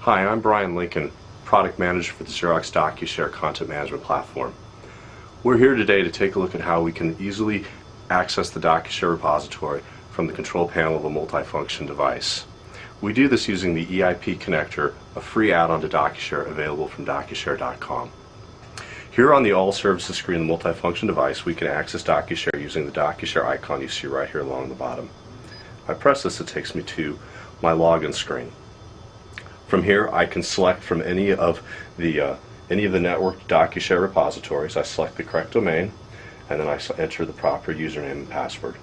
Hi, I'm Brian Lincoln, Product Manager for the Xerox DocuShare Content Management Platform. We're here today to take a look at how we can easily access the DocuShare repository from the control panel of a multifunction device. We do this using the Eip Connector, a free add-on to DocuShare available from DocuShare.com. Here on the All Services screen of the multifunction device, we can access DocuShare using the DocuShare icon you see right here along the bottom. If I press this, it takes me to my login screen. From here, I can select from any of the networked DocuShare repositories. I select the correct domain, and then I enter the proper username and password.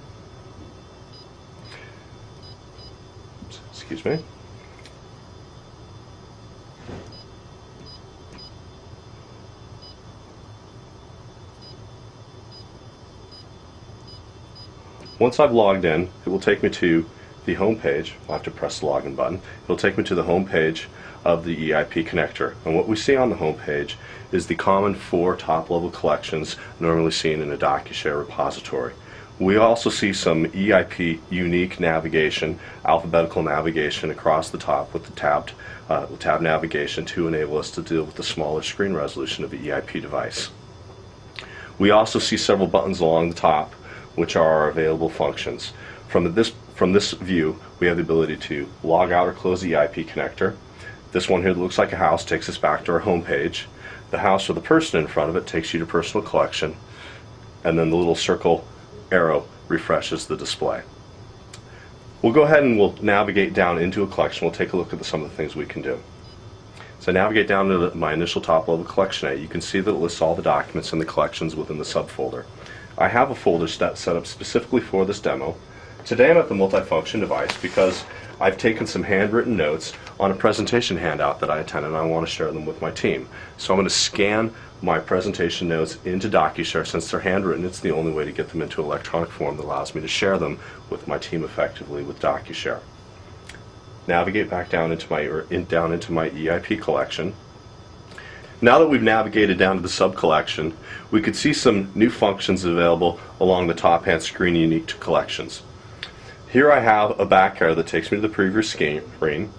Excuse me. Once I've logged in, it will take me to the home page. I'll have to press the login button. It'll take me to the home page of the Eip Connector. And what we see on the home page is the common 4 top-level collections normally seen in a DocuShare repository. We also see some EIP unique navigation, alphabetical navigation across the top with the tab navigation to enable us to deal with the smaller screen resolution of the Eip device. We also see several buttons along the top which are our available functions. From this view, we have the ability to log out or close the Eip Connector. This one here that looks like a house takes us back to our home page. The house with a person in front of it takes you to personal collection, and then the little circle arrow refreshes the display. We'll go ahead and we'll navigate down into a collection. We'll take a look at some of the things we can do. So I navigate down to my initial top-level collection A. You can see that it lists all the documents and the collections within the subfolder. I have a folder set up specifically for this demo. Today I'm at the multifunction device because I've taken some handwritten notes on a presentation handout that I attended and I want to share them with my team. So I'm going to scan my presentation notes into DocuShare. Since they're handwritten, it's the only way to get them into electronic form that allows me to share them with my team effectively with DocuShare. Navigate back down into my Eip collection. Now that we've navigated down to the sub-collection, we could see some new functions available along the top-hand screen unique to collections. Here I have a back arrow that takes me to the previous screen.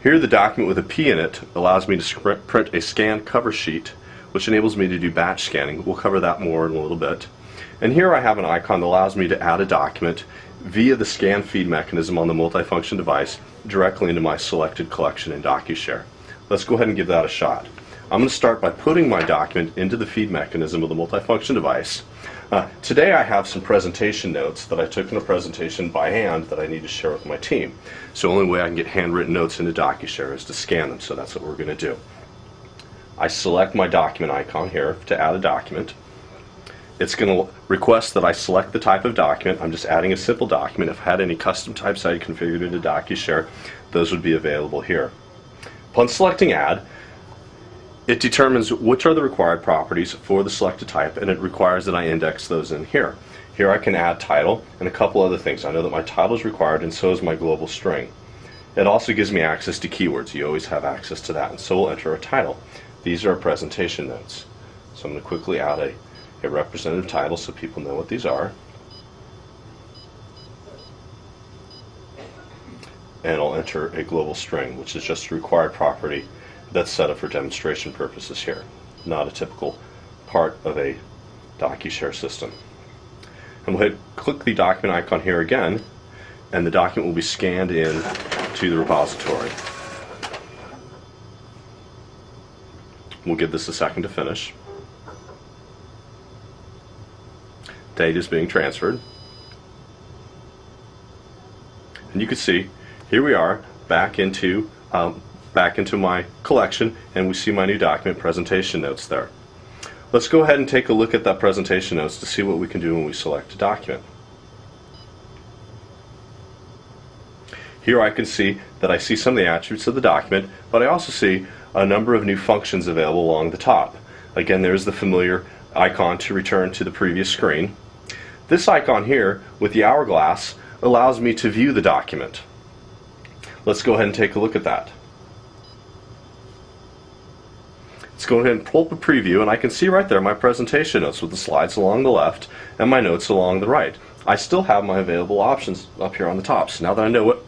Here the document with a P in it allows me to print a scanned cover sheet, which enables me to do batch scanning. We'll cover that more in a little bit. And here I have an icon that allows me to add a document via the scan feed mechanism on the multifunction device directly into my selected collection in DocuShare. Let's go ahead and give that a shot. I'm going to start by putting my document into the feed mechanism of the multifunction device. Today I have some presentation notes that I took in a presentation by hand that I need to share with my team. So the only way I can get handwritten notes into DocuShare is to scan them, so that's what we're going to do. I select my document icon here to add a document. It's going to request that I select the type of document. I'm just adding a simple document. If I had any custom types I had configured into DocuShare, those would be available here. Upon selecting Add, it determines which are the required properties for the selected type, and it requires that I index those in here. Here I can add title and a couple other things. I know that my title is required, and so is my global string. It also gives me access to keywords. You always have access to that, and so we'll enter a title. These are presentation notes. So I'm going to quickly add a representative title so people know what these are. And I'll enter a global string, which is just a required property that's set up for demonstration purposes here, not a typical part of a DocuShare system. And we'll click the document icon here again, and the document will be scanned in to the repository. We'll give this a second to finish. Data is being transferred. And you can see, here we are back into my collection, and we see my new document presentation notes there. Let's go ahead and take a look at that presentation notes to see what we can do when we select a document. Here I can see that I see some of the attributes of the document, but I also see a number of new functions available along the top. Again, there's the familiar icon to return to the previous screen. This icon here with the hourglass allows me to view the document. Let's go ahead and take a look at that. Let's go ahead and pull up a preview, and I can see right there my presentation notes with the slides along the left and my notes along the right. I still have my available options up here on the top. So now that I know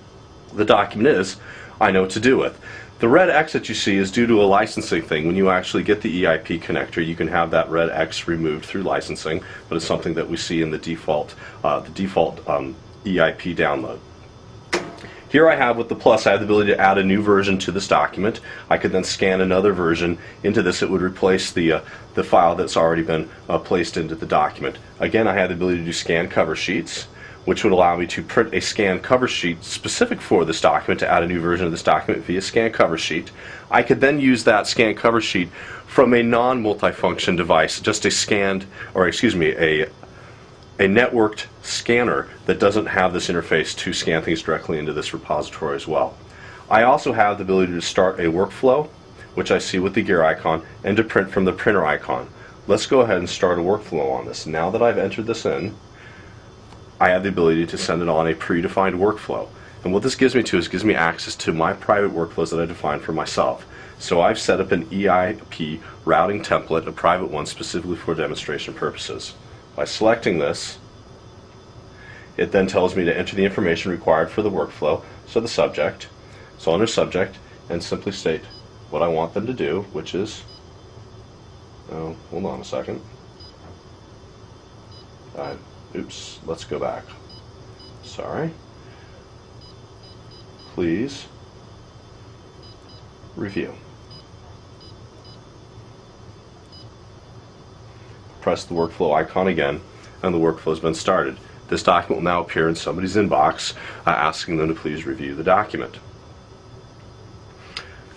the document is, I know what to do with. The red X that you see is due to a licensing thing. When you actually get the EIP connector, you can have that red X removed through licensing, but it's something that we see in the default EIP download. Here I have with the plus, I have the ability to add a new version to this document. I could then scan another version into this. It would replace the file that's already been placed into the document. Again, I have the ability to do scan cover sheets, which would allow me to print a scan cover sheet specific for this document, to add a new version of this document via scan cover sheet. I could then use that scan cover sheet from a non-multifunction device, just a scanned, or excuse me, a networked scanner that doesn't have this interface to scan things directly into this repository as well. I also have the ability to start a workflow, which I see with the gear icon, and to print from the printer icon. Let's go ahead and start a workflow on this. Now that I've entered this in, I have the ability to send it on a predefined workflow. And what this gives me gives me access to my private workflows that I defined for myself. So I've set up an EIP routing template, a private one specifically for demonstration purposes. By selecting this, it then tells me to enter the information required for the workflow, so the subject. So under subject, and simply state what I want them to do, which is, oh, hold on a second. Oops, let's go back. Sorry. Please review. Press the workflow icon again, and the workflow has been started. This document will now appear in somebody's inbox asking them to please review the document.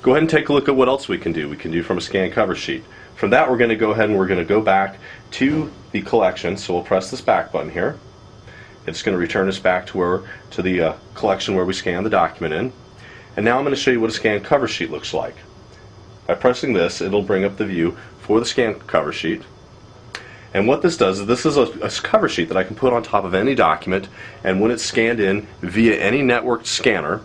Go ahead and take a look at what else we can do. We can do from a scan cover sheet. From that, we're going to go ahead and we're going to go back to the collection. So we'll press this back button here. It's going to return us back to the collection where we scanned the document in. And now I'm going to show you what a scan cover sheet looks like. By pressing this, it'll bring up the view for the scan cover sheet. And what this does is this is a cover sheet that I can put on top of any document, and when it's scanned in via any networked scanner,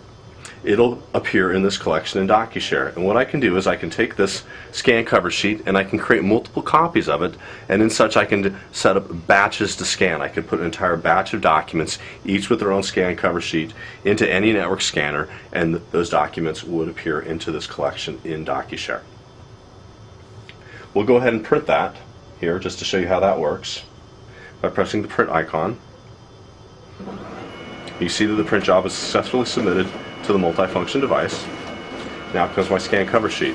it'll appear in this collection in DocuShare. And what I can do is I can take this scan cover sheet and I can create multiple copies of it, and in such I can set up batches to scan. I can put an entire batch of documents, each with their own scan cover sheet, into any network scanner, and those documents would appear into this collection in DocuShare. We'll go ahead and print that here just to show you how that works by pressing the print icon. You see that the print job is successfully submitted to the multifunction device. Now comes my scan cover sheet.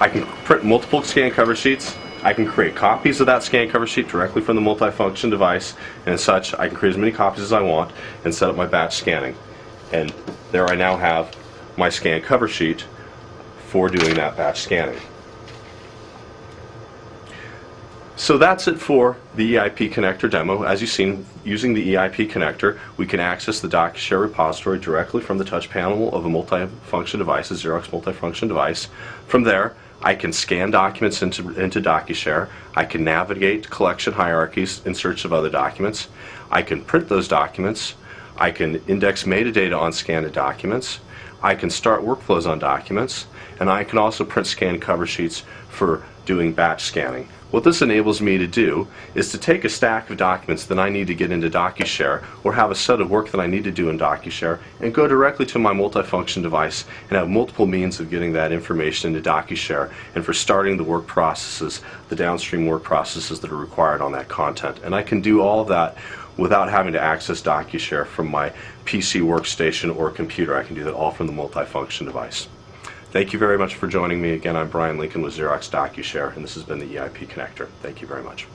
I can print multiple scan cover sheets. I can create copies of that scan cover sheet directly from the multifunction device, and as such I can create as many copies as I want and set up my batch scanning. And there I now have my scan cover sheet for doing that batch scanning. So that's it for the Eip Connector demo. As you've seen, using the Eip Connector, we can access the DocuShare repository directly from the touch panel of a multifunction device, a Xerox multifunction device. From there, I can scan documents into DocuShare. I can navigate collection hierarchies in search of other documents. I can print those documents. I can index metadata on scanned documents. I can start workflows on documents. And I can also print scan cover sheets for doing batch scanning. What this enables me to do is to take a stack of documents that I need to get into DocuShare, or have a set of work that I need to do in DocuShare, and go directly to my multifunction device and have multiple means of getting that information into DocuShare, and for starting the work processes, the downstream work processes that are required on that content. And I can do all of that without having to access DocuShare from my PC workstation or computer. I can do that all from the multifunction device. Thank you very much for joining me. Again, I'm Brian Lincoln with Xerox DocuShare, and this has been the Eip Connector. Thank you very much.